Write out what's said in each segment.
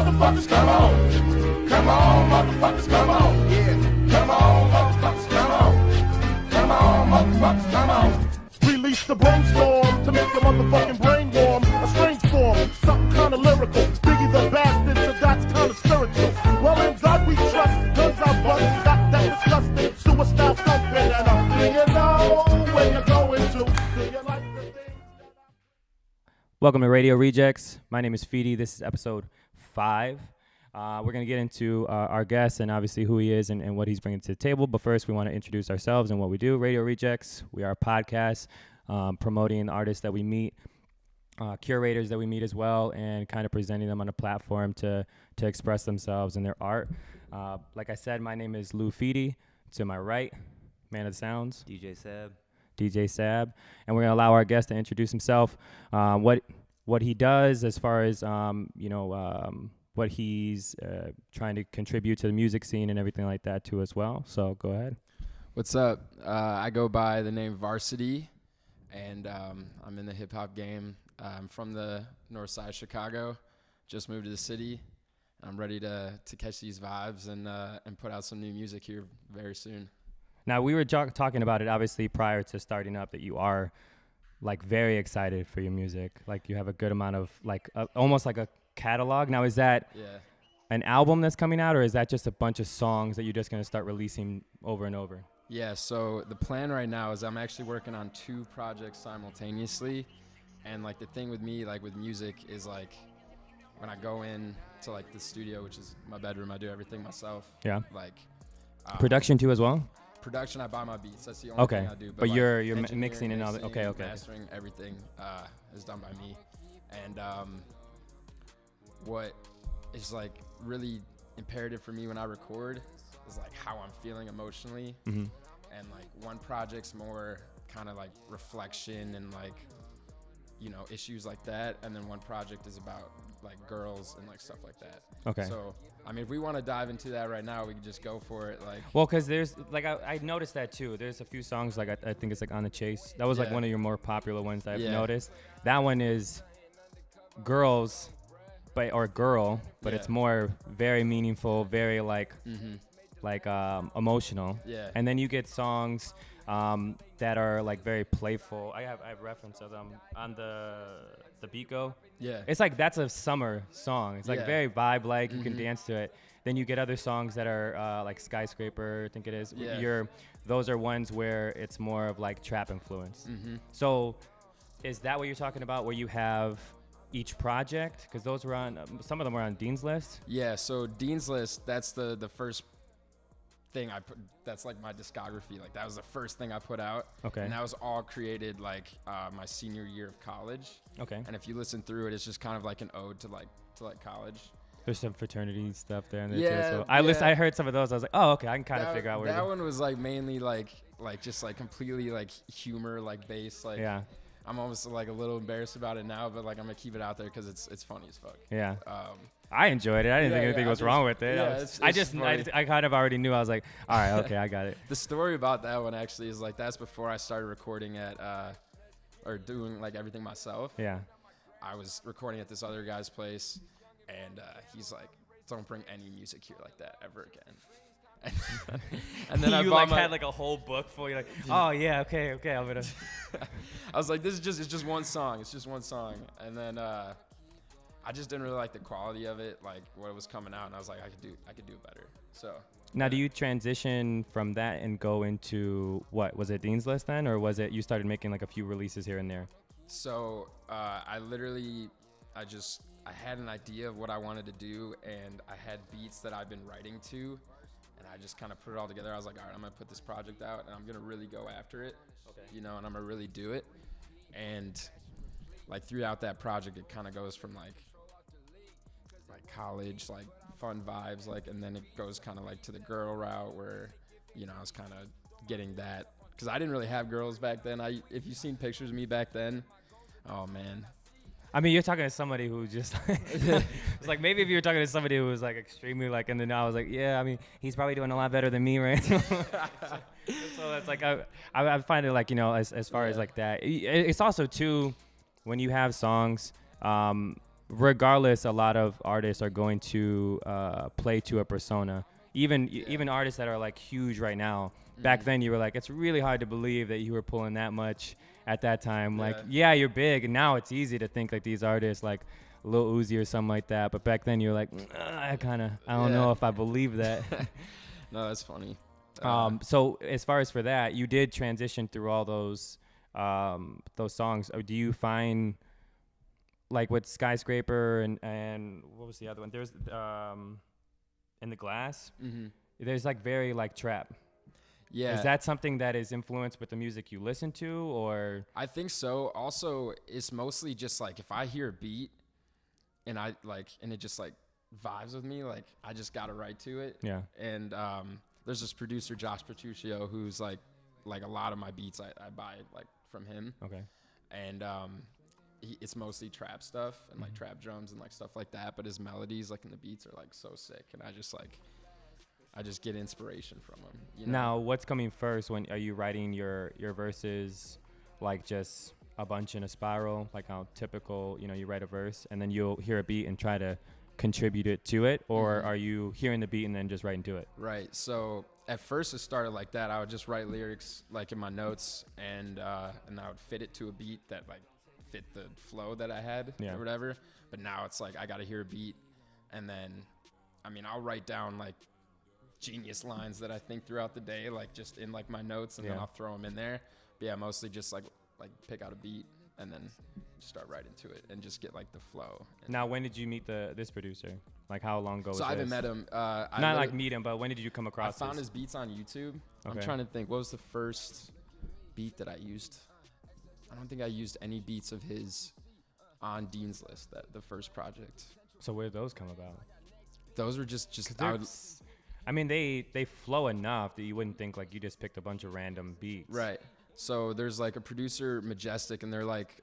motherfuckers, come on. Come on, motherfuckers, come on. Yeah. Come on, motherfuckers, come on. Come on, motherfuckers, come on. Release the brainstorm to make your motherfucking brain warm. A strange form, something kind of lyrical. Biggie the bastard, so that's kind of spiritual. Well, in God we trust, guns I bust. Got that disgusting, suicide thumping. And do you know where you're going to? Do you like the things that Welcome to Radio Rejekts. My name is Fiti. This is episode 5. We're going to get into our guest and obviously who he is and what he's bringing to the table. But first, we want to introduce ourselves and what we do. Radio Rejekts, we are a podcast promoting artists that we meet, curators that we meet as well, and kind of presenting them on a platform to express themselves and their art. Like I said, my name is Lou Fiti. To my right, man of the sounds, DJ SSAB, and we're going to allow our guest to introduce himself, what he does as far as, what he's trying to contribute to the music scene and everything like that too as well. So go ahead. What's up? I go by the name Varsity, and I'm in the hip-hop game. I'm from the north side of Chicago, just moved to the city. I'm ready to catch these vibes and put out some new music here very soon. Now, we were talking about it, obviously, prior to starting up, that you are, like, very excited for your music. Like, you have a good amount of, like, almost like a catalog. Now, is that an album that's coming out, or is that just a bunch of songs that you're just going to start releasing over and over? Yeah, so the plan right now is I'm actually working on 2 projects simultaneously. And, like, the thing with me, like, with music is, like, when I go in to, like, the studio, which is my bedroom, I do everything myself. Yeah. Like, production too as well? Production, I buy my beats. That's the only thing I do. But like, you're mixing and all that. Okay. Mastering, everything is done by me. And what is, like, really imperative for me when I record is, like, how I'm feeling emotionally. Mm-hmm. And, like, one project's more kind of, like, reflection and, like, you know, issues like that. And then one project is about, like, girls and, like, stuff like that. Okay. So, I mean, if we want to dive into that right now, we can just go for it. Like, well, because there's, like, I noticed that too. There's a few songs, like, I think it's like On the Chase. That was like one of your more popular ones that I've noticed. That one is girls, or girl, but it's more very meaningful, very like, emotional. Yeah. And then you get songs that are, like, very playful. I have reference of them on the beat go. Yeah. It's like that's a summer song. It's like very vibe-like. You can dance to it. Then you get other songs that are like Skyscraper, I think it is. Yeah. Those are ones where it's more of like trap influence. Mm-hmm. So is that what you're talking about, where you have each project? Because those were on, some of them were on Dean's List. Yeah, so Dean's List, that's the first thing I put. That's like my discography. Like, that was the first thing I put out. Okay. And that was all created like my senior year of college. Okay. And if you listen through it, it's just kind of like an ode to college. There's some fraternity stuff there in there too. So I heard some of those. I was like, oh, okay, I can kind of figure out where that one was like mainly like just like completely like humor, like bass. Like, yeah. I'm almost like a little embarrassed about it now, but like I'm gonna keep it out there because it's funny as fuck. Yeah. I enjoyed it. I didn't think anything was wrong with it. Yeah, I kind of already knew. I was like, all right, okay, I got it. The story about that one actually is, like, that's before I started recording or doing, like, everything myself. Yeah. I was recording at this other guy's place, and he's like, don't bring any music here like that ever again. And then you had like a whole book full. You're like, oh yeah, okay, I'm gonna. I was like, it's just one song. It's just one song. And then I just didn't really like the quality of it, like what was coming out, and I was like, I could do it better. So now, do you transition from that and go into what was it, Dean's List then, or was it you started making like a few releases here and there? So I had an idea of what I wanted to do, and I had beats that I've been writing to, and I just kind of put it all together. I was like, all right, I'm gonna put this project out, and I'm gonna really go after it, you know, and I'm gonna really do it. And like throughout that project, it kind of goes from like college, like fun vibes, like, and then it goes kind of like to the girl route where, you know, I was kind of getting that, because I didn't really have girls back then. If you've seen pictures of me back then, oh man. I mean, you're talking to somebody who just it's like, maybe if you were talking to somebody who was like extremely like, and then I was like, yeah, I mean, he's probably doing a lot better than me, right? So that's like, I find it like, you know, as far as like that, it's also too, when you have songs, regardless, a lot of artists are going to play to a persona. Even artists that are like huge right now. Back then, you were like, it's really hard to believe that you were pulling that much at that time. Yeah. Like, yeah, you're big, and now it's easy to think like these artists like Lil Uzi or something like that. But back then, you were like, I don't know if I believe that. No, that's funny. So as far as for that, you did transition through all those songs. Do you find like with Skyscraper and what was the other one? There's In the Glass. Mm-hmm. There's like very like trap. Yeah. Is that something that is influenced with the music you listen to, or? I think so. Also, it's mostly just like if I hear a beat and it just like vibes with me, like I just gotta write to it. Yeah. And there's this producer, Josh Petruccio, who's like a lot of my beats I buy like from him. Okay. And it's mostly trap stuff and like trap drums and like stuff like that. But his melodies like in the beats are like so sick, and I just get inspiration from him. You know? Now, what's coming first? When are you writing your verses, like just a bunch in a spiral, like how typical, you write a verse and then you'll hear a beat and try to contribute it to it, or are you hearing the beat and then just writing to it? Right. So at first it started like that. I would just write lyrics like in my notes, and I would fit it to a beat that like fit the flow that I had or whatever. But now it's like I got to hear a beat, and then I'll write down like genius lines that I think throughout the day, like just in like my notes, and then I'll throw them in there. But yeah, mostly just like pick out a beat and then start writing to it and just get like the flow. Now, when did you meet this producer? Like how long ago was So I haven't this? met him. Not like meet him, but when did you come across I found this? his beats on YouTube. Okay. I'm trying to think. What was the first beat that I used? I don't think I used any beats of his on Dean's List, the first project. So where did those come about? Those were just they flow enough that you wouldn't think like you just picked a bunch of random beats. Right. So there's like a producer, Majestic, and they're like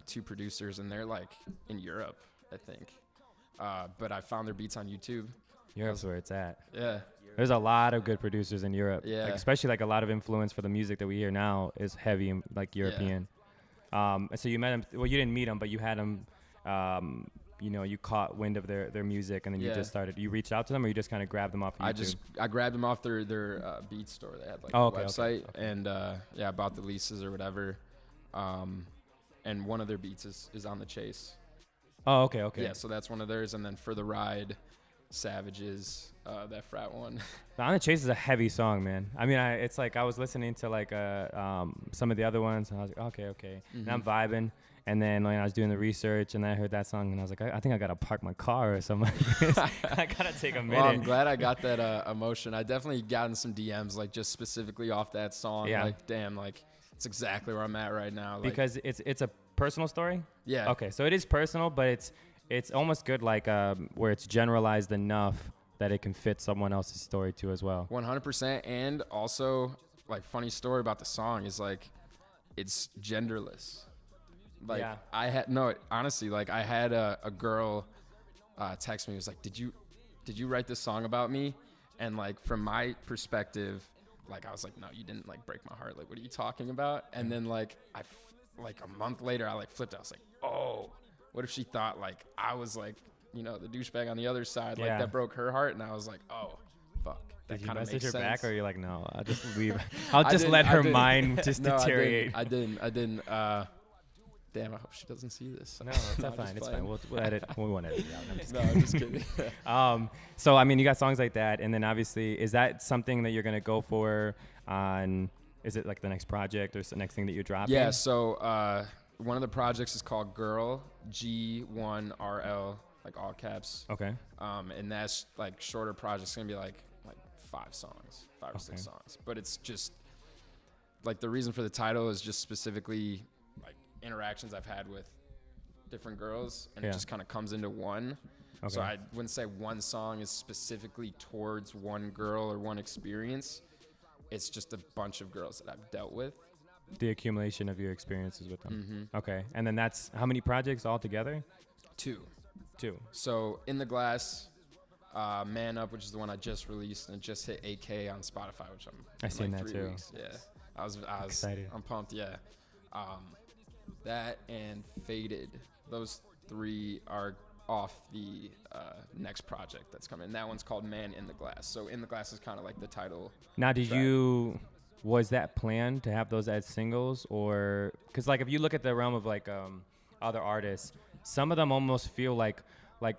two producers, and they're like in Europe, I think. But I found their beats on YouTube. Europe's where it's at. Yeah. There's a lot of good producers in Europe. Yeah. Like, especially like a lot of influence for the music that we hear now is heavy like European. And so you met him. Well, you didn't meet him, but you had him. You caught wind of their music, and then you just started. You reached out to them, or you just kind of grabbed them off YouTube? I grabbed them off their beat store. They had like a website, and I bought the leases or whatever. And one of their beats is on the Chase. Oh, okay. Yeah, so that's one of theirs, and then For the Ride, Savages, that frat one. On the Chase is a heavy song, man. It's like I was listening to like some of the other ones, and I was like, okay, and I'm vibing. And then when I was doing the research, and I heard that song, and I was like, I think I gotta park my car or something like this. I gotta take a minute. Well, I'm glad I got that emotion. I definitely gotten some DMs like just specifically off that song. Yeah. Like, damn, like it's exactly where I'm at right now. Like, because it's a personal story. Yeah. Okay, so it is personal, but it's almost good like where it's generalized enough that it can fit someone else's story too as well. 100%. And also, like, funny story about the song is like it's genderless. Like I had I had a girl text me. It was like, did you write this song about me? And like from my perspective, like I was like, no, you didn't like break my heart. Like, what are you talking about? And then like a month later, I like flipped. I was like, oh, what if she thought like I was like, the douchebag on the other side, like that broke her heart? And I was like, oh, fuck. Did you message message her sense. back, or you're like, no, I'll just leave. I'll just let her mind just deteriorate. I didn't. Damn, I hope she doesn't see this. No, it's not fine. It's fine. We'll edit. We won't edit it out. I'm just No, I'm just kidding. So, you got songs like that. And then obviously, is that something that you're going to go for on, is it like the next project or the next thing that you're dropping? Yeah, so one of the projects is called Girl, G1RL, like all caps. Okay. And that's like shorter projects. It's going to be like 5 songs, 5 or 6 songs. But it's just, like the reason for the title is just specifically like interactions I've had with different girls, and it just kind of comes into one. So I wouldn't say one song is specifically towards one girl or one experience. It's just a bunch of girls that I've dealt with. The accumulation of your experiences with them. Okay. And then that's how many projects altogether? 2. So In the Glass, Man Up, which is the one I just released, and it just hit 8K on Spotify, which I seen like that 3 too. weeks. Yeah. I was excited. I'm pumped. Yeah. That and Faded. Those 3 are off the next project that's coming. And that one's called Man in the Glass. So In the Glass is kind of like the title. Now, track. Was that planned to have those as singles, or because like if you look at the realm of like other artists, some of them almost feel like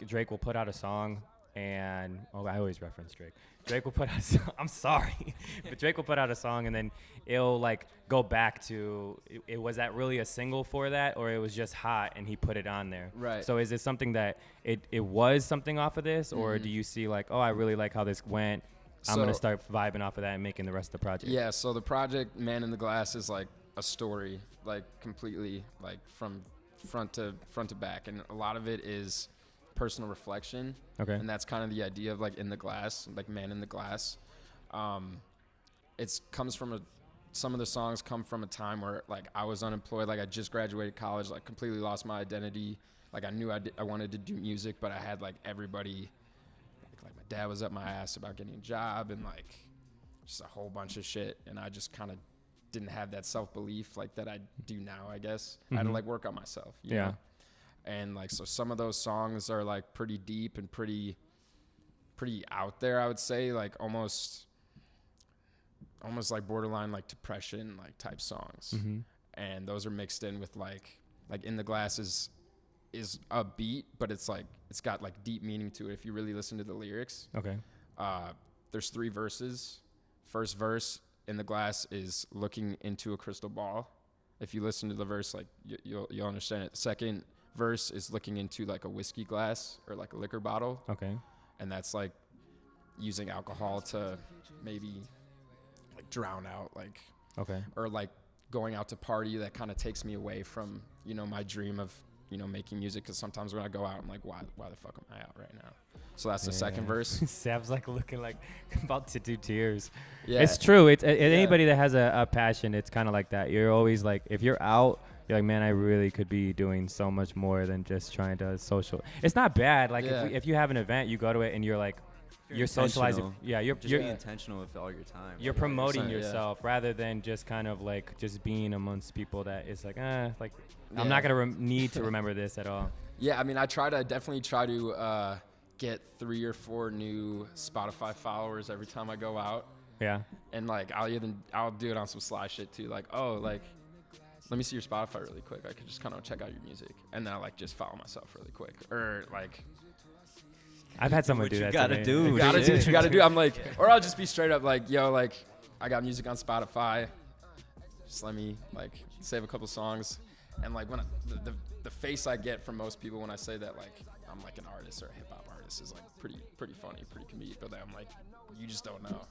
Drake will put out a song and I always reference Drake. Drake will put out a song, I'm sorry, but Drake will put out a song and then it'll like go back to it was that really a single for that, or it was just hot and he put it on there. Right. So is it something that it was something off of this, or do you see like, oh, I really like how this went, I'm going to start vibing off of that and making the rest of the project? Yeah, so the project Man in the Glass is like a story, like completely like from front to back. And a lot of it is personal reflection. Okay. And that's kind of the idea of like In the Glass, like Man in the Glass. It comes from some of the songs come from a time where like I was unemployed, like I just graduated college, like completely lost my identity. Like I knew I wanted to do music, but I had like everybody, like my dad was up my ass about getting a job and like just a whole bunch of shit, and I just kind of didn't have that self-belief like that I do now, I guess. I had to like work on myself, you know? And like, so some of those songs are like pretty deep and pretty out there, I would say, like almost like borderline like depression like type songs. And those are mixed in with like In the Glass is upbeat, but it's got like deep meaning to it if you really listen to the lyrics. Okay. There's 3 verses. First verse, In the Glass, is looking into a crystal ball. If you listen to the verse, like you'll understand it. Second verse is looking into like a whiskey glass or like a liquor bottle. Okay. And that's like using alcohol to maybe like drown out, like, okay, or like going out to party. That kind of takes me away from, you know, my dream of, you know, making music. Because sometimes when I go out, I'm like, why the fuck am I out right now? So that's the second verse. Sam's like looking like about to do tears. Yeah, it's true. It's anybody that has a passion, it's kind of like that. You're always like, if you're out, you're like, man, I really could be doing so much more than just trying to social. It's not bad. Like if you have an event, you go to it and you're like, you're socializing. Yeah, you're be intentional with all your time. You're promoting yourself rather than just kind of like just being amongst people that is like, I'm not gonna need to remember this at all. Yeah, I mean, I definitely try to get 3 or 4 new Spotify followers every time I go out. Yeah. And like I'll do it on some sly shit too. Like, oh, like, let me see your Spotify really quick. I could just kind of check out your music, and then I like just follow myself really quick. Or like, I've had someone do that. You gotta do. I'm like, or I'll just be straight up like, yo, like, I got music on Spotify. Just let me like save a couple songs. And like when the face I get from most people when I say that, like I'm like an artist or a hip hop artist, is like pretty funny, pretty comedic. But then I'm like, you just don't know.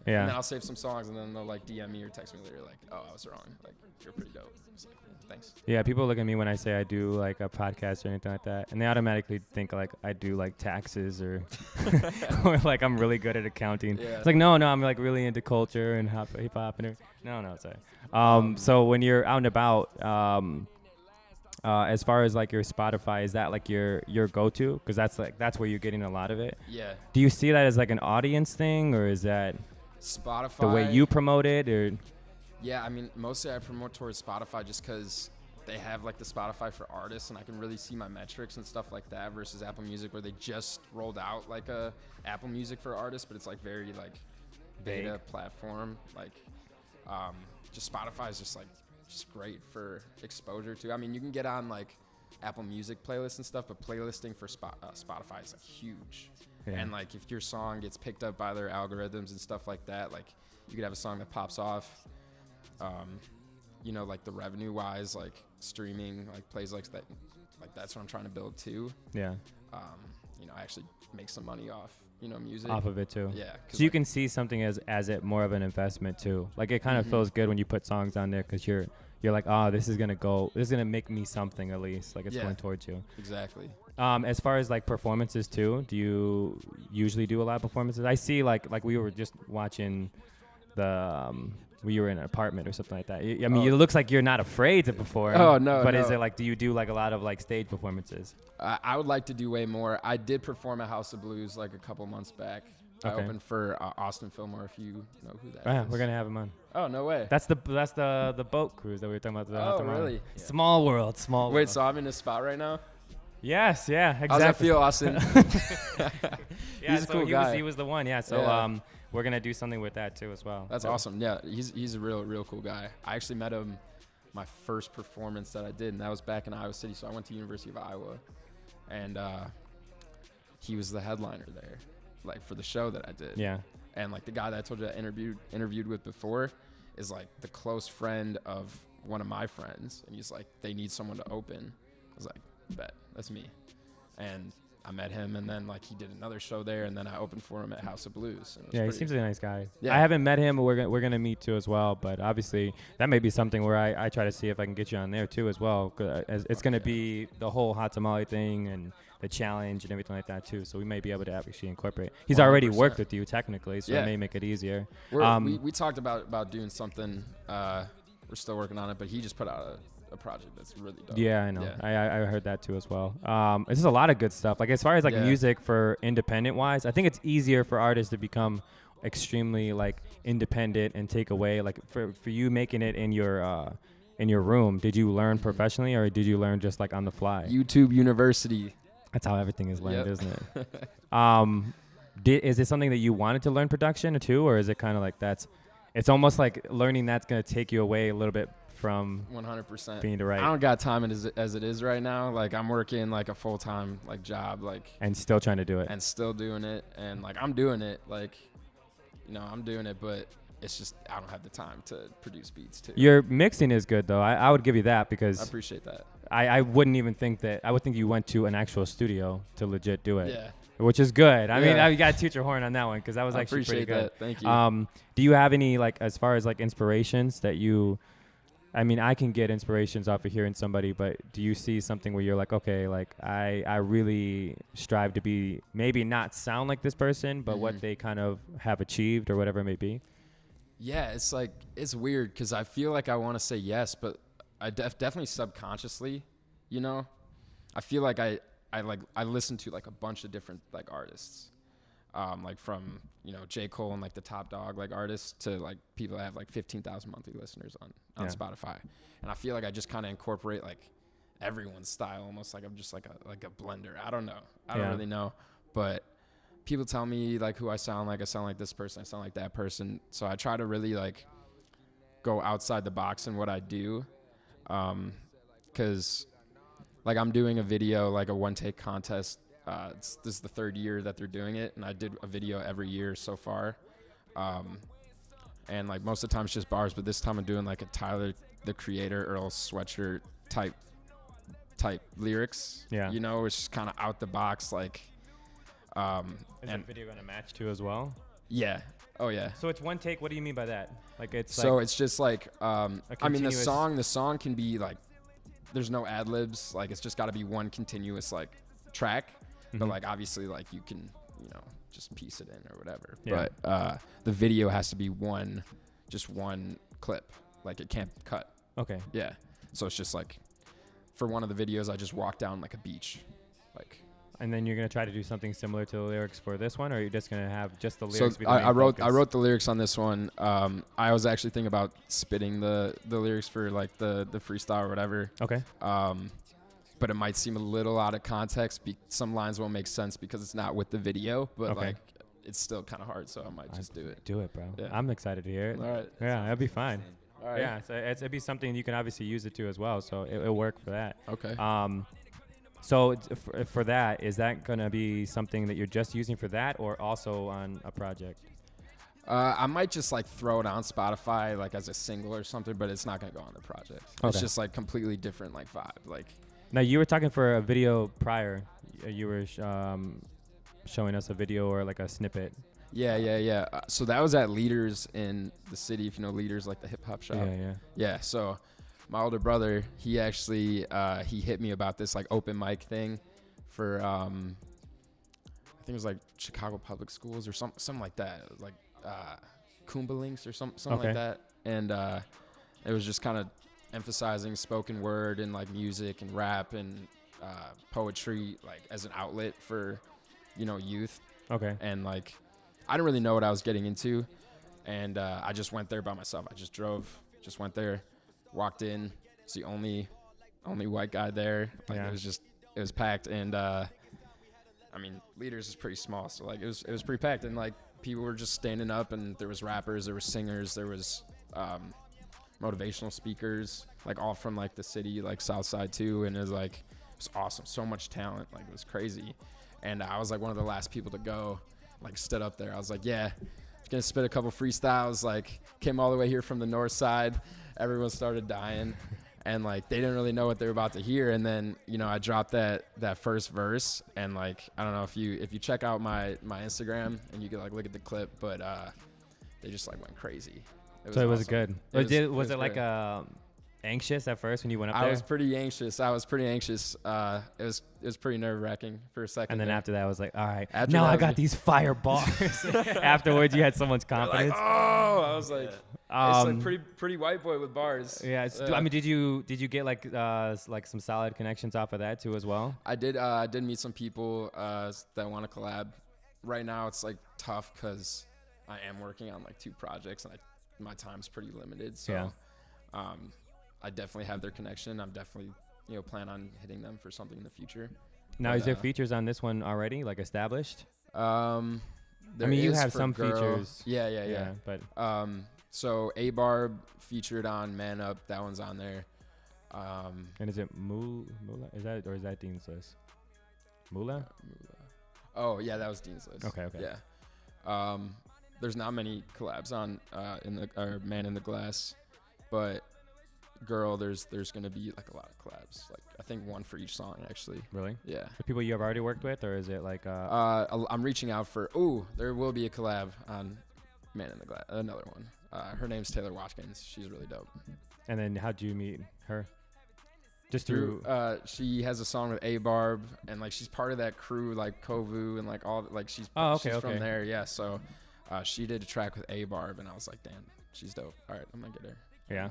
Yeah. And then I'll save some songs, and then they'll like DM me or text me later, like, oh, I was wrong. Like, you're pretty dope. It's like, thanks. Yeah, people look at me when I say I do like a podcast or anything like that, and they automatically think like I do like taxes or or like I'm really good at accounting. Yeah. It's like no, I'm like really into culture and hip hop and everything. No, sorry. So when you're out and about, as far as like your Spotify, is that like your go-to? Because that's where you're getting a lot of it. Yeah. Do you see that as like an audience thing, or is that Spotify the way you promote it, or? Yeah, I mean, mostly I promote towards Spotify just because they have like the Spotify for artists, and I can really see my metrics and stuff like that, versus Apple Music, where they just rolled out like a Apple Music for artists, but it's like very like beta platform. Like, just Spotify is just great for exposure too. I mean, you can get on like Apple Music playlists and stuff, but playlisting for Spotify is like huge. Yeah. And like if your song gets picked up by their algorithms and stuff like that, like you could have a song that pops off, you know, like the revenue wise, like streaming, like plays like that, like that's what I'm trying to build too. Yeah. You know, actually make some money off, you know, music. Off of it too. Yeah. So you can see something as it more of an investment too. Like it kind of feels good when you put songs on there, because you're like, oh, this is gonna make me something, at least like it's going towards you. Exactly. As far as like performances too, do you usually do a lot of performances? I see like we were just watching we were in an apartment or something like that. I mean, it looks like you're not afraid to perform. Oh no. But is it like, do you do like a lot of like stage performances? I would like to do way more. I did perform at House of Blues like a couple months back. I opened for Austin Fillmore, if you know who that is. We're gonna have him on. Oh, no way. That's the boat cruise that we were talking about. Oh, really? Yeah. Small world. Wait, so I'm in a spot right now? Yes, yeah, exactly. How's that feel, Austin? Yeah, He's a so cool guy. he was the one. Yeah, so Yeah. We're gonna do something with that too as well. That's So- awesome. Yeah, he's a real cool guy. I actually met him my first performance that I did, and that was back in Iowa City. So I went to University of Iowa, and he was the headliner there, like for the show that I did. Yeah. And like the guy that I told you I interviewed with before is like the close friend of one of my friends, and he's like, they need someone to open. I was like, bet, that's me. And I met him, and then like he did another show there, and then I opened for him at House of Blues. And it was Yeah, he pretty- seems like a nice guy. Yeah. I haven't met him, but we're gonna meet too as well. But obviously, that may be something where I try to see if I can get you on there too as well. 'Cause it's gonna be the whole hot tamale thing and the challenge and everything like that too. So we may be able to actually incorporate. He's already 100%. worked with you technically, so Yeah. it may make it easier. We talked about doing something. We're still working on it, but he just put out a project that's really dope. Yeah, I know. Yeah. I heard that too as well. It's just a lot of good stuff. Like as far as like Yeah. music for independent wise, I think it's easier for artists to become extremely like independent and take away. Like for you making it in your room, did you learn professionally or did you learn just like on the fly? YouTube University. That's how everything is learned, Yep. isn't it? Is it something that you wanted to learn production too, or is it kind of like it's almost like learning that's gonna take you away a little bit from 100%. being the right I don't got time as it is right now. Like I'm working like a full-time like job, like and still trying to do it? and still doing it, and like I'm doing it, like I'm doing it, but it's just I don't have the time to produce beats too. Your mixing is good though. I would give you that I because appreciate that. I wouldn't even think that. I would think you went to an actual studio to legit do it, Yeah, which is good. I mean, Yeah. you got to toot your horn on that one because that was I actually pretty appreciate good. that. Thank you. Do you have any like as far as like inspirations that you? I mean, I can get inspirations off of hearing somebody, but do you see something where you're like, okay, like I really strive to be maybe not sound like this person, but what they kind of have achieved or whatever it may be? Yeah, it's like it's weird because I feel like I want to say yes, but I definitely subconsciously, I feel like I listen to like a bunch of different like artists, like from J. Cole and like the top dog like artists to like people that have like 15,000 monthly listeners on Yeah. Spotify, and I feel like I just kind of incorporate like everyone's style almost like I'm just like a blender. I don't know, I don't Yeah. really know, but people tell me like who I sound like this person, I sound like that person, so I try to really like go outside the box in what I do, because like I'm doing a video, like a one take contest. This is the third year that they're doing it, and I did a video every year so far, and like most of the time it's just bars, but this time I'm doing like a Tyler the Creator Earl Sweatshirt type lyrics. Yeah. It's just kind of out the box, like Is and the video going to match too as well? yeah. Oh yeah. So it's one take. What do you mean by that? Like it's So like it's just like I mean the continuous- song can be like there's no ad libs, like it's just got to be one continuous like track, but like obviously like you can just piece it in or whatever. Yeah. But the video has to be just one clip, like it can't cut. okay. Yeah. So it's just like for one of the videos I just walk down like a beach, like. And then you're gonna try to do something similar to the lyrics for this one, or are you just gonna have just the So lyrics? be the I main wrote focus? the lyrics on this one. I was actually thinking about spitting the lyrics for like the freestyle or whatever. Okay. But it might seem a little out of context. Some lines won't make sense because it's not with the video. But Okay. like it's still kind of hard, so I might just do it. Do it, bro. Yeah. I'm excited to hear it. All right. Yeah, that'd be fine. All right. Yeah, so it'd be something you can obviously use it to as well. So it'll work for that. Okay. So for that, is that gonna be something that you're just using for that, or also on a project? I might just like throw it on Spotify like as a single or something, but it's not gonna go on the project. It's Okay. just like completely different like vibe. Like Now you were talking for a video prior. You were showing us a video or like a snippet. yeah. So that was at Leaders in the city. If you know Leaders, like the hip hop shop. Yeah. Yeah, so my older brother, he actually he hit me about this like open mic thing for I think it was like Chicago Public Schools or something like that. It was like Coomba Links or something Okay. like that. And it was just kind of emphasizing spoken word and like music and rap and poetry like as an outlet for youth. Okay. And like I didn't really know what I was getting into, and I just went there by myself. I just went there, walked in. It's the only white guy there. Like Yeah. it was just was packed, and I mean, Leaders is pretty small, so like it was pretty packed, and like people were just standing up, and there was rappers, there was singers, there was motivational speakers, like all from like the city, like South Side too, and it was awesome, so much talent, like it was crazy, and I was like one of the last people to go, like stood up there. I was like, yeah, gonna spit a couple freestyles, like came all the way here from the north side. Everyone started dying, and like they didn't really know what they were about to hear, and then I dropped that first verse, and like I don't know if you check out my Instagram and you can like look at the clip, but they just like went crazy. It was good. Was it great. like anxious at first when you went up there? I was pretty anxious. It was pretty nerve-wracking for a second. And then there. after that, I was like, all right, After now that I was got like- these fire bars. Afterwards, you had so much confidence. Like, oh, I was like, it's like pretty white boy with bars. Yeah, I mean, did you get like some solid connections off of that too as well? I did meet some people that want to collab. Right now, it's like tough because I am working on like 2 projects, and my time's pretty limited. So, Yeah. I definitely have their connection. I'm definitely plan on hitting them for something in the future. Now, But, is there features on this one already, like established? There mean, you is have for some Girl. features. Yeah. But So A-Barb featured on Man Up. That one's on there. and is it Mula? Is that Dean's list? Mula? Oh yeah, that was Dean's list. Okay. Yeah. There's not many collabs on Man in the Glass, but Girl, there's gonna be like a lot of collabs. Like I think one for each song actually. Really? Yeah. The people you have already worked with, or is it like? I'm reaching out for. There will be a collab on Man in the Glass. Another one. Her name's Taylor Watkins. She's really dope. And then how'd you meet her? Just through. She has a song with A-Barb, and like she's part of that crew, like Kovu, and like all like she's from there. Yeah. So she did a track with A-Barb, and I was like, damn, she's dope. All right, I'm gonna get her. Yeah.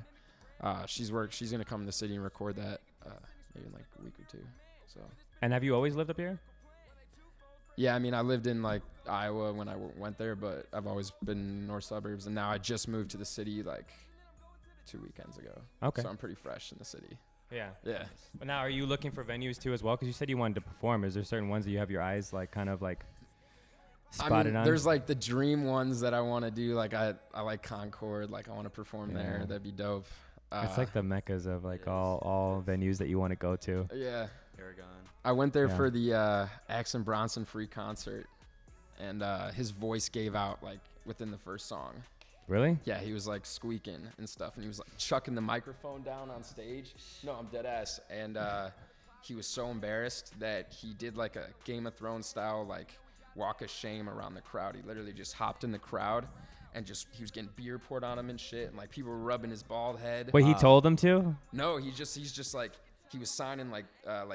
She's gonna come to the city and record that maybe in like a week or 2. So. And have you always lived up here? Yeah, I mean, I lived in like Iowa when I went there, but I've always been in north suburbs, and now I just moved to the city like 2 weekends ago. Okay. So I'm pretty fresh in the city. Yeah. Yeah. But now, are you looking for venues too as well? Because you said you wanted to perform. Is there certain ones that you have your eyes like kind of like spotted on? There's like the dream ones that I want to do. Like I like Concord. Like I want to perform there. That'd be dope. It's like the meccas of like all venues that you want to go to. Yeah. Paragon. I went there for the Axon Bronson free concert, and his voice gave out like within the first song. Really? Yeah, he was like squeaking and stuff, and he was like chucking the microphone down on stage. No, I'm dead ass. And he was so embarrassed that he did like a Game of Thrones style like walk of shame around the crowd. He literally just hopped in the crowd and he was getting beer poured on him and shit, and like people were rubbing his bald head. Wait, he told them to? No, he's just like he was signing like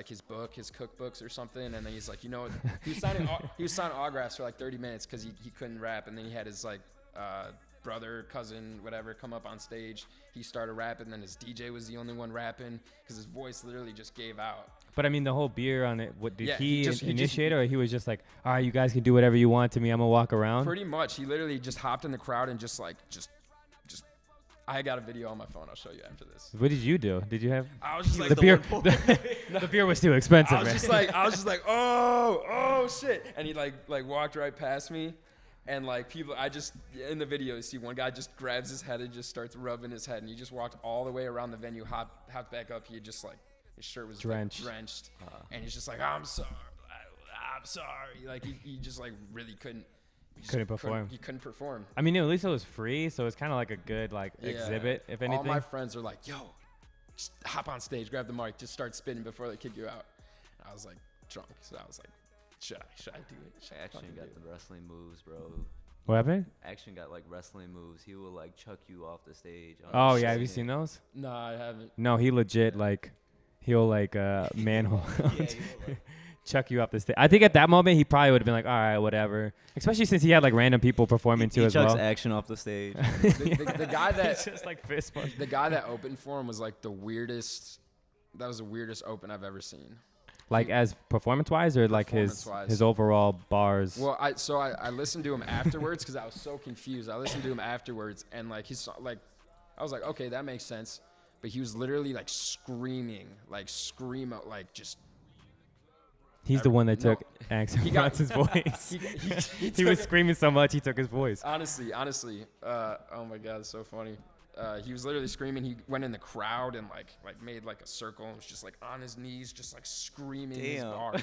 his cookbooks or something, and then he's like, he was signing autographs for like 30 minutes because he couldn't rap, and then he had his like brother, cousin, whatever, come up on stage. He started rapping, then his DJ was the only one rapping because his voice literally just gave out. But I mean, the whole beer on it. What did he he initiate, or he was just like, all right, you guys can do whatever you want to me. I'm gonna walk around. Pretty much, he literally just hopped in the crowd and just. I got a video on my phone. I'll show you after this. What did you do? Did you have? I was just like the beer. The beer was too expensive. I was just like, oh shit, and he like walked right past me, and like people, in the video you see one guy just grabs his head and just starts rubbing his head, and he just walked all the way around the venue, hopped back up. He just like his shirt was drenched, and he's just like, I'm sorry. Like he just like really couldn't perform. He couldn't perform. I mean, at least it was free, so it's kind of like a good exhibit, if anything. All my friends are like, yo, just hop on stage, grab the mic, just start spitting before they kick you out. And I was like drunk, so I was like, should I do it? Action got the wrestling moves, bro. What happened? Action got like wrestling moves. He will like chuck you off the stage. Oh yeah, have you seen those? No, I haven't. No, he legit like he'll like manhole. Yeah, chuck you up the stage. I think at that moment he probably would have been like, all right, whatever. Especially since he had like random people performing too as well. He chucks Action off the stage. the guy that it's just like fist bump. The guy that opened for him was like the weirdest. That was the weirdest open I've ever seen. Like as performance wise, or like his overall bars. Well, I listened to him afterwards because I was so confused. I listened to him afterwards, and like I was like, okay, that makes sense. But he was literally like screaming, like just He's the one that No. took Axel He got- Ross's voice. He He was took it. screaming so much he took his voice. Honestly, oh my God, it's so funny. He was literally screaming. He went in the crowd and like made like a circle and was just like on his knees, just like screaming his Damn. bars.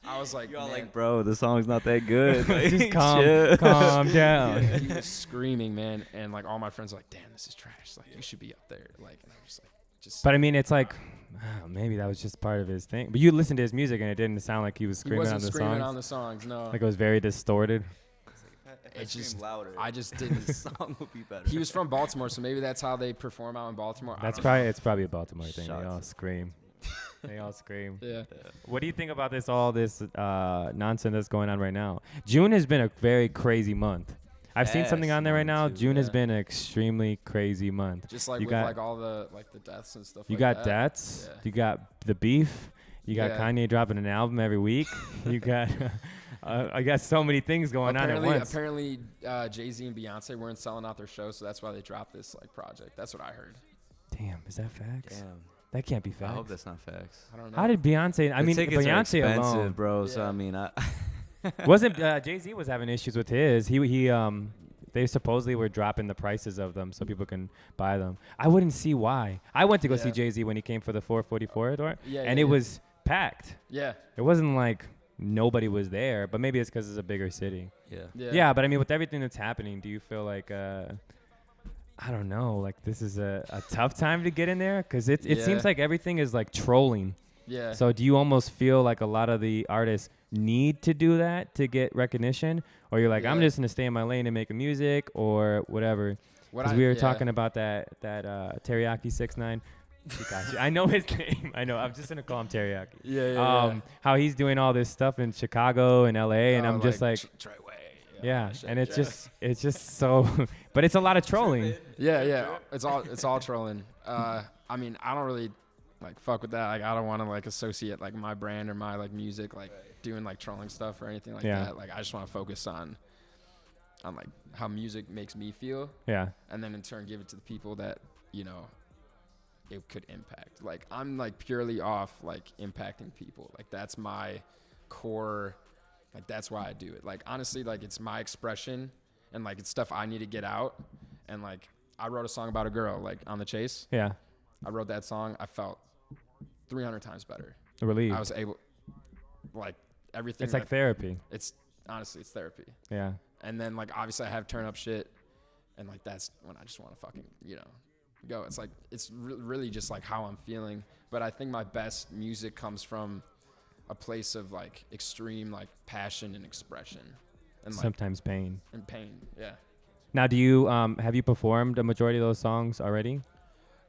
I was like, You're all man. like, bro, the song's not that good. Like, Just chill. calm down. Yeah, he was screaming, man, and like all my friends were like, damn, this is trash. Like you should be up there. Like, and I was like, just. But I mean, it's like, maybe that was just part of his thing. But you listened to his music and it didn't sound like he was He screaming wasn't on the screaming songs. on the songs, no. Like it was very distorted. It's just louder. I just didn't. The song will be better. He was from Baltimore, so maybe that's how they perform out in Baltimore. I That's don't probably it's probably a Baltimore thing. They Shots. all scream. They all scream. know. Yeah. What do you think about all this nonsense that's going on right now? June has been a very crazy month. I've seen something Yes, on there right mine now. too, June has yeah. been an extremely crazy month. Just like You with got- like all the deaths and stuff. You like got that. deaths. Yeah. You got the beef. You got Yeah. Kanye dropping an album every week. You got, I got so many things going on at once. Apparently, Jay-Z and Beyonce weren't selling out their shows, so that's why they dropped this like project. That's what I heard. Damn, is that facts? Damn. That can't be I facts. hope that's not facts. I don't know. How did Beyonce? I The mean, tickets are Beyonce expensive, alone. bro. So Yeah. I mean, Wasn't Jay-Z was having issues with his? They supposedly were dropping the prices of them so people can buy them. I wouldn't see why. I went to go see Yeah. Jay-Z when he came for the 444 tour, Yeah, and yeah, it yeah. was packed. Yeah. It wasn't like nobody was there, but maybe it's because it's a bigger city. yeah. Yeah, but I mean, with everything that's happening, do you feel like I don't know, like this is a tough time to get in there? Because it Yeah. seems like everything is like trolling. Yeah. So do you almost feel like a lot of the artists need to do that to get recognition? Or you're like, I'm Yeah. just going to stay in my lane and make music or whatever? Because we were talking about that Teriyaki 6ix9ine. I know his name. I know. I'm just going to call him Teriyaki. Yeah. How he's doing all this stuff in Chicago and LA. And I'm just like, Treyway. yeah. And it's just so, but it's a lot of trolling. Yeah. It's all trolling. I mean, I don't really like fuck with that. Like, I don't want to like associate like my brand or my like music like doing like trolling stuff or anything like Yeah. that. Like, I just want to focus on like how music makes me feel, Yeah. and then in turn give it to the people that it could impact. Like, I'm like purely off like impacting people. Like, that's my core. Like, that's why I do it. Like, honestly, like, it's my expression, and like it's stuff I need to get out. And like, I wrote a song about a girl like on the chase. Yeah. I wrote that song. I felt 300 times better. Relieved. I was able, like, everything. It's like therapy. It's honestly, it's therapy. Yeah. And then like obviously I have turn up shit, and like that's when I just want to fucking go. It's like it's really just like how I'm feeling. But I think my best music comes from a place of like extreme like passion and expression, and like Sometimes pain. and pain. Yeah. Now, do you have you performed a majority of those songs already?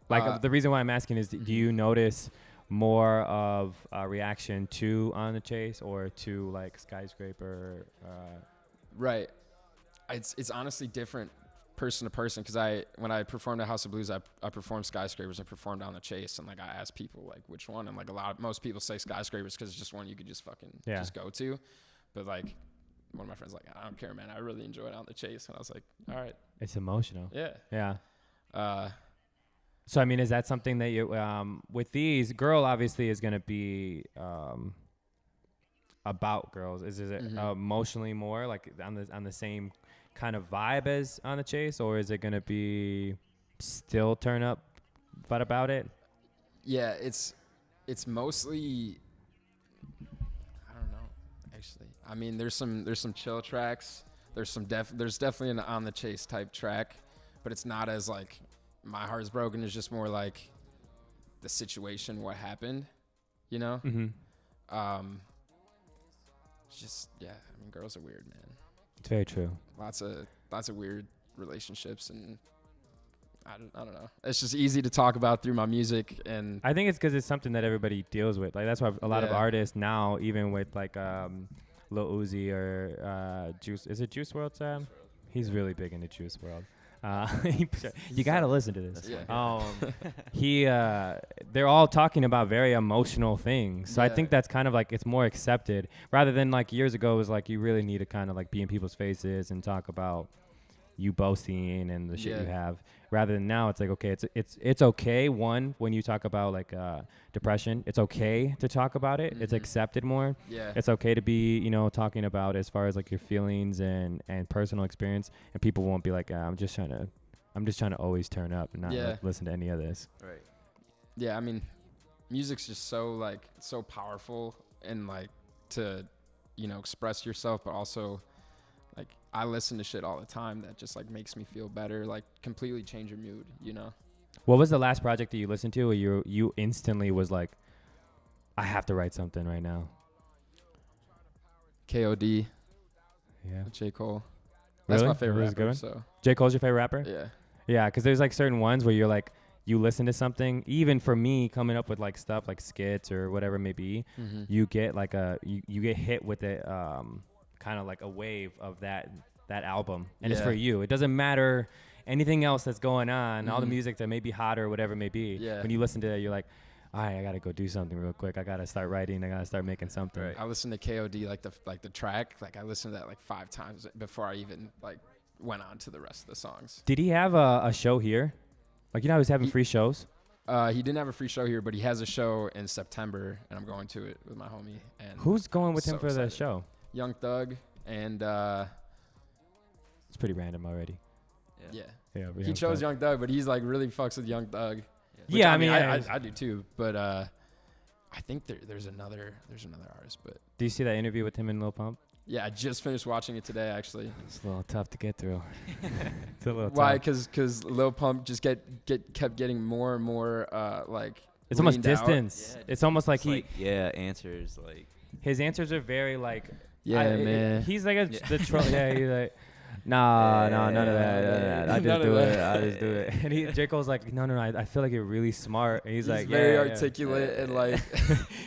Like the reason why I'm asking is, do you notice more of a reaction to On the Chase or to like Skyscraper? Right. It's honestly different person to person, because when I performed at House of Blues, I performed Skyscrapers, I performed On the Chase, and like I asked people like which one, and like most people say Skyscrapers because it's just one you could just fucking just go to. But like one of my friends like, I don't care, man, I really enjoyed On the Chase, and I was like, all right. It's emotional. Yeah. Yeah. So I mean, is that something that you with these Girl obviously is gonna be about girls? Is it emotionally more like on the same kind of vibe as On the Chase, or is it gonna be still turn up but about it? Yeah, it's mostly, I don't know, actually. I mean, there's some chill tracks. There's definitely an On the Chase type track, but it's not as like My Heart's Broken. It's just more like the situation, what happened, Mm-hmm. It's just, yeah, I mean, girls are weird, man. It's very true. Lots of weird relationships, and I don't know. It's just easy to talk about through my music, and I think it's because it's something that everybody deals with. Like that's why a lot of Yeah. artists now, even with like Lil Uzi or Juice, is it Juice WRLD, Sam? He's really big into Juice WRLD. You gotta listen to this. Yeah. They're all talking about very emotional things. So I Yeah. think that's kind of like it's more accepted rather than like years ago it was like you really need to kind of like be in people's faces and talk about, you boasting and the shit you Yeah. have, rather than now it's like, okay, it's okay. One, when you talk about like depression, it's okay to talk about it. It's accepted more. Yeah. It's okay to be, you know, talking about as far as like your feelings and personal experience, and people won't be like, I'm just trying to always turn up and not listen to any of this. Right. Yeah, I mean, music's just so powerful, and like to, you know, express yourself, but also like I listen to shit all the time that just like makes me feel better, like completely change your mood, you know. What was the last project that you listened to where you instantly was like, I have to write something right now? KOD, Yeah. J. Cole. That's Really? my favorite That was a good rapper. one? So J. Cole's your favorite rapper? yeah. Yeah, because there's like certain ones where you're like, you listen to something, even for me coming up with like stuff like skits or whatever it may be, you get like you get hit with it, kind of like a wave of that album, and it's for you. It doesn't matter anything else that's going on, all the music that may be hot or whatever it may be. Yeah. When you listen to it, you're like, all right, I gotta go do something real quick. I gotta start writing. I gotta start making something. Right. I listened to KOD like the track, like I listened to that like 5 times before I even like went on to the rest of the songs. Did he have a show here? Like, you know, he was having free shows. He didn't have a free show here, but he has a show in September, and I'm going to it with my homie. And Who's going with him so for the excited. show? Young Thug, and It's pretty random already. yeah. Yeah, He chose Young Thug, but he's like really fucks with Young Thug. Which, Yeah, I mean, I do too, but I think there's another artist, but do you see that interview with him and Lil Pump? yeah, I just finished watching it today actually. It's a little tough to get through. It's a little Why? tough. Because Lil Pump just kept getting more and more like. It's almost leaned out. distance. Yeah, It's almost like It's answers like. his answers are very like. Yeah, man. He's like the troll. Yeah, he's like. Nah, none of that. I just None of do it. that. I just do it. And J. Cole's like, no. I feel like you're really smart. And he's like, very yeah. articulate and like.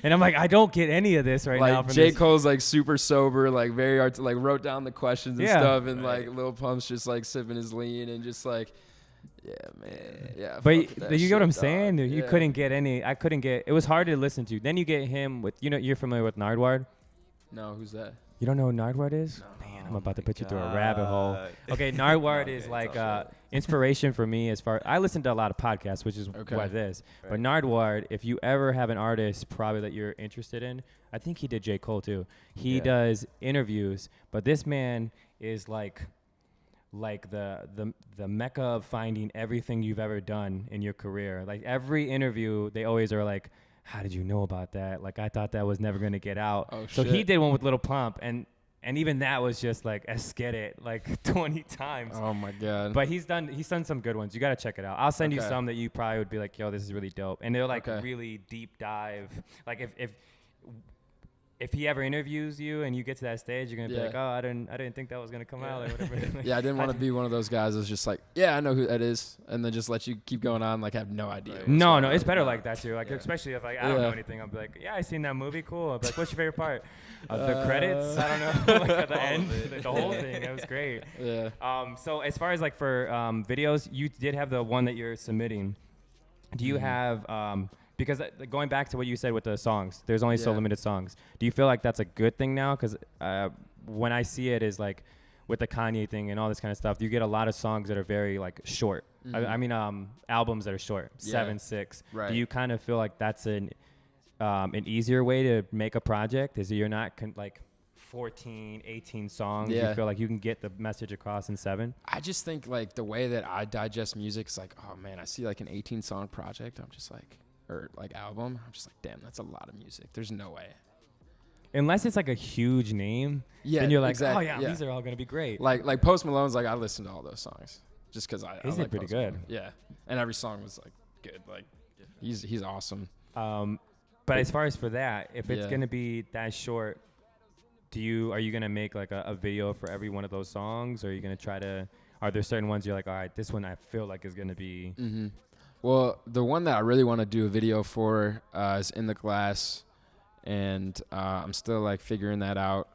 And I'm like, I don't get any of this right now. Like From J. this. Cole's like super sober, like very like wrote down the questions and Yeah. stuff, and like Lil Pump's just like sipping his lean and just like, yeah, man, yeah. But fuck with that you get what I'm shit, saying? dog. You Yeah. couldn't get any. I couldn't get. It was hard to listen to. Then you get him with. You know, you're familiar with Nardwuar. No, who's that? You don't know who Nardwuar is? No. Man, I'm about to put you through a rabbit hole. God. Okay, Nardwuar Okay, is like tough shit. inspiration for me as far. I listen to a lot of podcasts, which is Okay. what it is. But Right. Nardwuar, if you ever have an artist probably that you're interested in, I think he did J. Cole too. He Yeah. does interviews, but this man is like the mecca of finding everything you've ever done in your career. Like every interview, they always are like, how did you know about that? Like, I thought that was never going to get out. Oh, so he shit. did one with Lil Pump, and even that was just like, let's get it, like 20 times. Oh my god. But he's done some good ones. You got to check it out. I'll send you Okay. some that you probably would be like, yo, this is really dope. And they're like Okay. really deep dive. Like if he ever interviews you and you get to that stage, you're going to be Yeah. like, oh, I didn't think that was going to come out or whatever. yeah, I didn't want to be one of those guys that's just like, yeah, I know who that is, and then just let you keep going on, like have no idea. what's No, going it's on. better like that too. Like Yeah. especially if like I don't know Yeah. anything, I'll be like, yeah, I seen that movie. Cool. I'll be like, what's your favorite part? The credits? I don't know. Like at the All end, of it. the whole thing. It was great. Yeah. So as far as like for videos, you did have the one that you're submitting. Do you have because going back to what you said with the songs, there's only so Yeah. limited songs. Do you feel like that's a good thing now? Because when I see it is like with the Kanye thing and all this kind of stuff, you get a lot of songs that are very like short. I mean, albums that are short, Yeah. 7, 6. Right. Do you kind of feel like that's an easier way to make a project? Is that you're not like 14, 18 songs? Yeah. You feel like you can get the message across in 7? I just think like the way that I digest music is like, oh man, I see like an 18 song project. I'm just like, or like album. I'm just like, damn, that's a lot of music. There's no way. Unless it's like a huge name, Yeah. then you're like, exactly, oh yeah, these are all gonna be great. like Post Malone's like I listened to all those songs just because I Isn't like it pretty Post good? Malone. Yeah, and every song was like good. Like he's awesome. But as far as for that, if it's Yeah. gonna be that short, are you gonna make like a video for every one of those songs, or are you gonna try to? Are there certain ones you're like, all right, this one I feel like is gonna be? Mm-hmm. Well, the one that I really want to do a video for is In the Glass, and I'm still like figuring that out,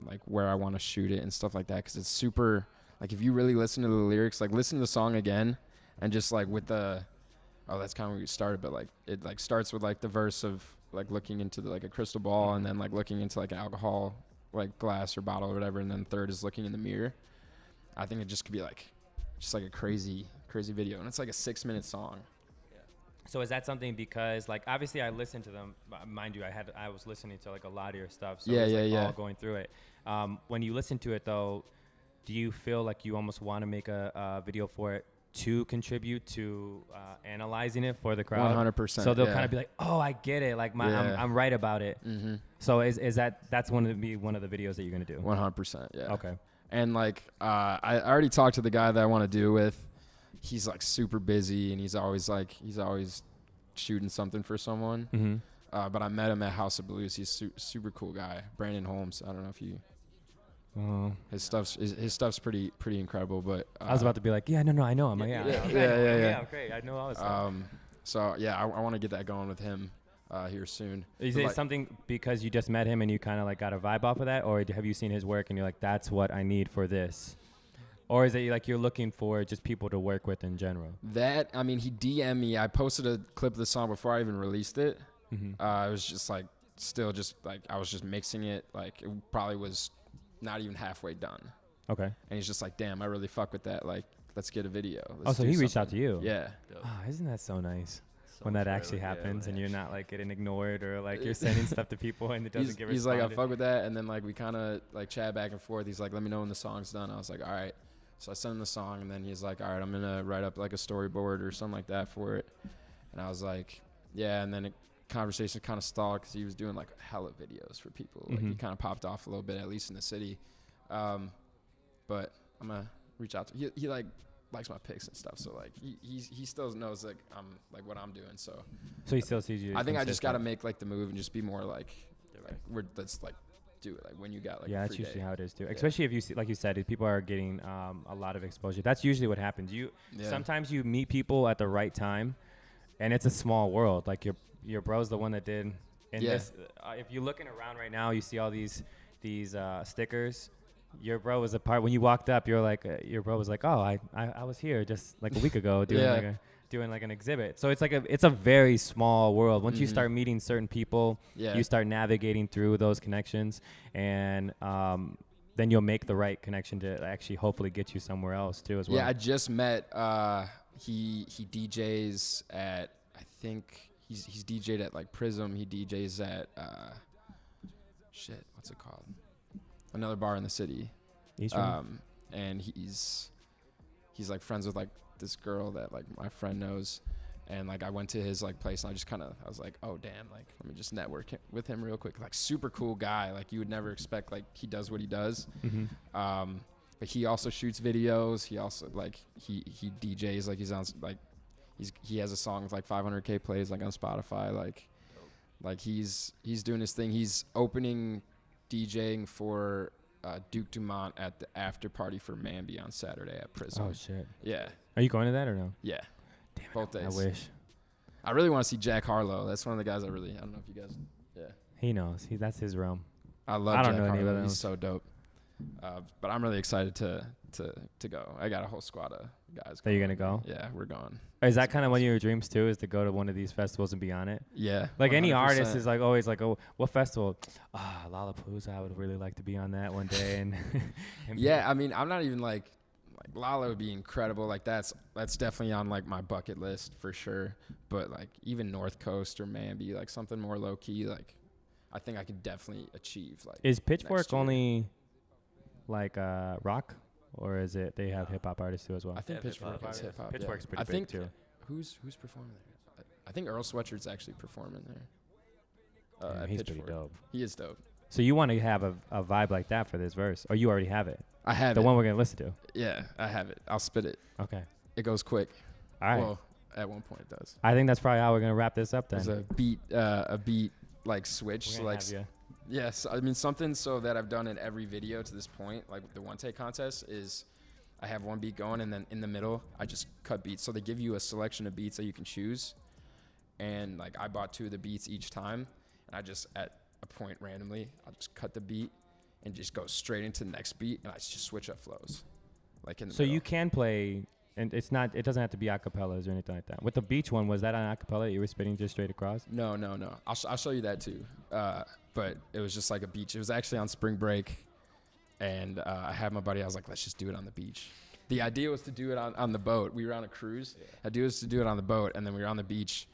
like where I want to shoot it and stuff like that, because it's super. Like if you really listen to the lyrics, like listen to the song again, and just like with the, that's kind of where you started, but like it like starts with like the verse of like looking into like a crystal ball, and then like looking into like an alcohol like glass or bottle or whatever, and then third is looking in the mirror. I think it just could be like just like a crazy video, and it's like a 6-minute song. So is that something because like obviously I listened to them, mind you, I was listening to like a lot of your stuff, so all going through it. When you listen to it though, do you feel like you almost want to make a video for it to contribute to analyzing it for the crowd? 100%. So they'll kind of be like, oh, I get it, like I'm right about it. Mm-hmm. So is that's one of the videos that you're gonna do? 100%. Yeah. Okay. And like I already talked to the guy that I want to do with. He's like super busy, and he's always shooting something for someone. Mm-hmm. But I met him at House of Blues. He's super cool guy, Brandon Holmes. I don't know if you. His stuff's pretty incredible. But I was about to be like, I know him. Yeah. Okay, I know all this stuff. So yeah, I want to get that going with him here soon. Is it something because you just met him and you kind of like got a vibe off of that, or have you seen his work and you're like, that's what I need for this? Or is it like you're looking for just people to work with in general? That, I mean, he DM'd me. I posted a clip of the song before I even released it. Mm-hmm. I was just like, still just like, I was just mixing it. Like, it probably was not even halfway done. Okay. And he's just like, damn, I really fuck with that. Like, let's get a video. So he reached out to you? Yeah. Isn't that so nice? When that actually happens and you're not like getting ignored or like you're sending stuff to people and it doesn't get responded. He's like, I fuck with that. And then like, we kind of like chat back and forth. He's like, let me know when the song's done. I was like, all right. So I sent him the song, and then he's like, all right, I'm going to write up like a storyboard or something like that for it. And I was like, yeah. And then conversation kind of stalled because he was doing like hella videos for people. Like he kind of popped off a little bit, at least in the city. But I'm going to reach out to him. He like likes my pics and stuff. So like he still knows like I'm like what I'm doing. So he still sees you. I think I just got to make like the move and just be more like let's like do it like when you got like that's usually how it is too, especially if you see, like you said, if people are getting a lot of exposure. That's usually what happens. Sometimes you meet people at the right time and it's a small world. Like your bro's the one that did this if you're looking around right now, you see all these stickers. Your bro was a part when you walked up. You're like your bro was like, oh, I was here just like a week ago doing like an exhibit. So it's a very small world. Once you start meeting certain people, you start navigating through those connections, and then you'll make the right connection to actually hopefully get you somewhere else too as well. Yeah, I just met he DJs at, I think he's DJ'd at like Prism. He DJs at what's it called? Another bar in the city. And he's like friends with like this girl that like my friend knows, and like I went to his like place and I was like, oh damn, like let me just network with him real quick. Like super cool guy, like you would never expect. Like he does what he does. But he also shoots videos. He also like he DJs, like he's on like he has a song with like 500K plays like on Spotify. Like he's doing his thing. He's opening DJing for Duke Dumont at the after party for Mambi on Saturday at Prism. Oh shit. Yeah. Are you going to that or no? Yeah. Damn, both days. I wish. I really want to see Jack Harlow. That's one of the guys I don't know if you guys. Yeah. He knows. That's his realm. I love Jack Harlow. He's so dope. But I'm really excited to go. I got a whole squad of guys. Are you gonna go? Yeah, we're going. Is that kind of one of your dreams too? Is to go to one of these festivals and be on it? Yeah. Like 100%. Any artist is like always like, oh, what festival? Lollapalooza. I would really like to be on that one day. And yeah, I mean, I'm not even like Lala would be incredible. Like that's definitely on like my bucket list for sure. But like even North Coast or Mambi, like something more low key, like I think I could definitely achieve. Like, is Pitchfork only like rock, or is it they have hip hop artists too as well? I think Pitchfork is hip hop. Pitchfork's pretty big too. Who's performing there? I think Earl Sweatshirt's actually performing there. He's Pitchfork. pretty dope. He is dope. So you want to have a vibe like that for this verse, or you already have it? I have the one we're gonna listen to. Yeah, I have it. I'll spit it. Okay. It goes quick. All right. Well, at one point it does. I think that's probably how we're gonna wrap this up then. There's a beat like switch. So like, yes, I mean something so that I've done in every video to this point, like the one take contest, is I have one beat going and then in the middle I just cut beats. So they give you a selection of beats that you can choose, and like I bought 2 of the beats each time, and I just at a point randomly I'll just cut the beat and just go straight into the next beat, and I just switch up flows, like in the middle. You can play, and it doesn't have to be acapellas or anything like that. With the beach one, was that an acapella? You were spitting just straight across? No. I'll show you that too. But it was just like a beach. It was actually on spring break, And I had my buddy, I was like, let's just do it on the beach. The idea was to do it on the boat. We were on a cruise. Yeah. The idea was to do it on the boat, and then we were on the beach.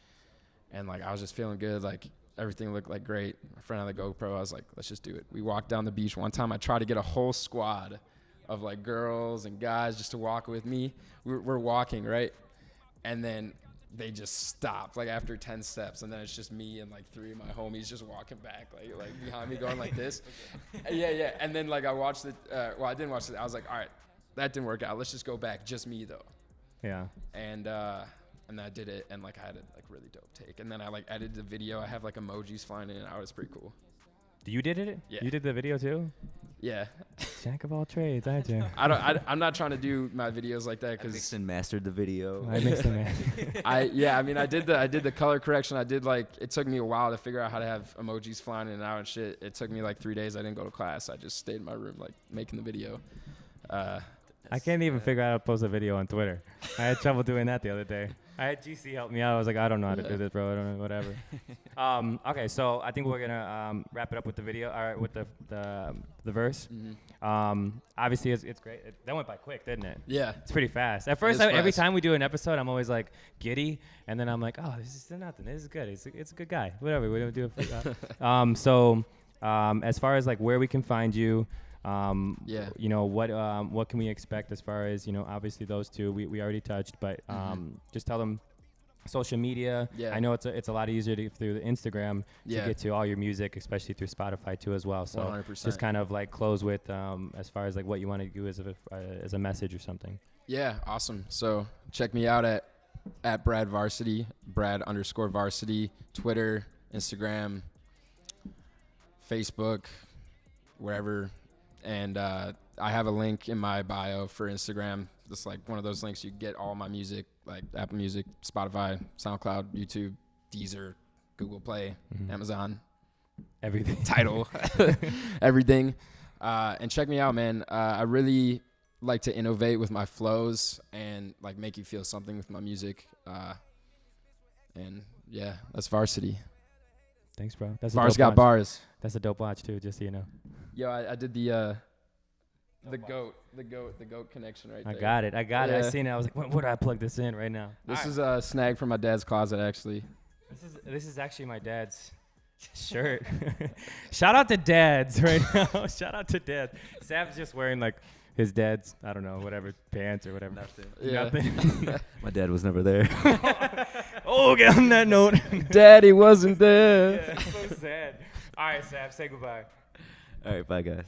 And, like, I was just feeling good. Like, everything looked, like, great. My friend had the GoPro. I was like, let's just do it. We walked down the beach. One time I tried to get a whole squad of, like, girls and guys just to walk with me. We're walking, right? And then they just stopped, like, after 10 steps. And then it's just me and, like, 3 of my homies just walking back, like behind me going like this. Yeah. And then, like, I watched it. I didn't watch it. I was like, all right, that didn't work out. Let's just go back. Just me, though. Yeah. And I did it, and, like, I had a, like, really dope take. And then I, like, edited the video. I have, like, emojis flying in and out. It was pretty cool. You did it? Yeah. You did the video, too? Yeah. Jack of all trades, aren't you? I'm not trying to do my videos like that because I mixed and mastered the video. I mixed and mastered. I mean, I did the color correction. I did, like, it took me a while to figure out how to have emojis flying in and out and shit. It took me like 3 days. I didn't go to class. I just stayed in my room, like, making the video. I can't even figure out how to post a video on Twitter. I had trouble doing that the other day. I had GC help me out. I was like, I don't know how to do this, bro. I don't know, whatever. Okay, so I think we're gonna wrap it up with the video. All right, with the verse. Mm-hmm. Obviously, it's great. That went by quick, didn't it? Yeah, it's pretty fast. At first, every time we do an episode, I'm always like giddy, and then I'm like, oh, this is nothing. This is good. It's a good guy. Whatever. We don't do it. So, as far as like where we can find you. You know, what can we expect as far as, you know, obviously those two we already touched, but just tell them social media. Yeah. I know it's a lot easier through the Instagram to get to all your music, especially through Spotify too as well. So 100%. Just kind of like close with as far as like what you want to do as a message or something. Yeah, awesome. So check me out at Brad Varsity, Brad_Varsity, Twitter, Instagram, Facebook, wherever. And I have a link in my bio for Instagram. It's like one of those links you get all my music, like Apple Music, Spotify, SoundCloud, YouTube, Deezer, Google Play, Amazon, everything, Tidal, everything. And check me out, man. I really like to innovate with my flows and like make you feel something with my music. And yeah, that's Varsity. Thanks, bro. That's Bars got watch. Bars. That's a dope watch too, just so you know. Yo, I did the goat connection right there. I got it. I seen it. I was like, where do I plug this in right now? This is a snag from my dad's closet, actually. This is actually my dad's shirt. Shout out to dads right now. Shout out to dads. Sam's just wearing like his dad's, I don't know, whatever, pants or whatever. Nothing. My dad was never there. Okay, on that note. Daddy wasn't there. Yeah, so sad. All right, Sam, say goodbye. All right, bye, guys.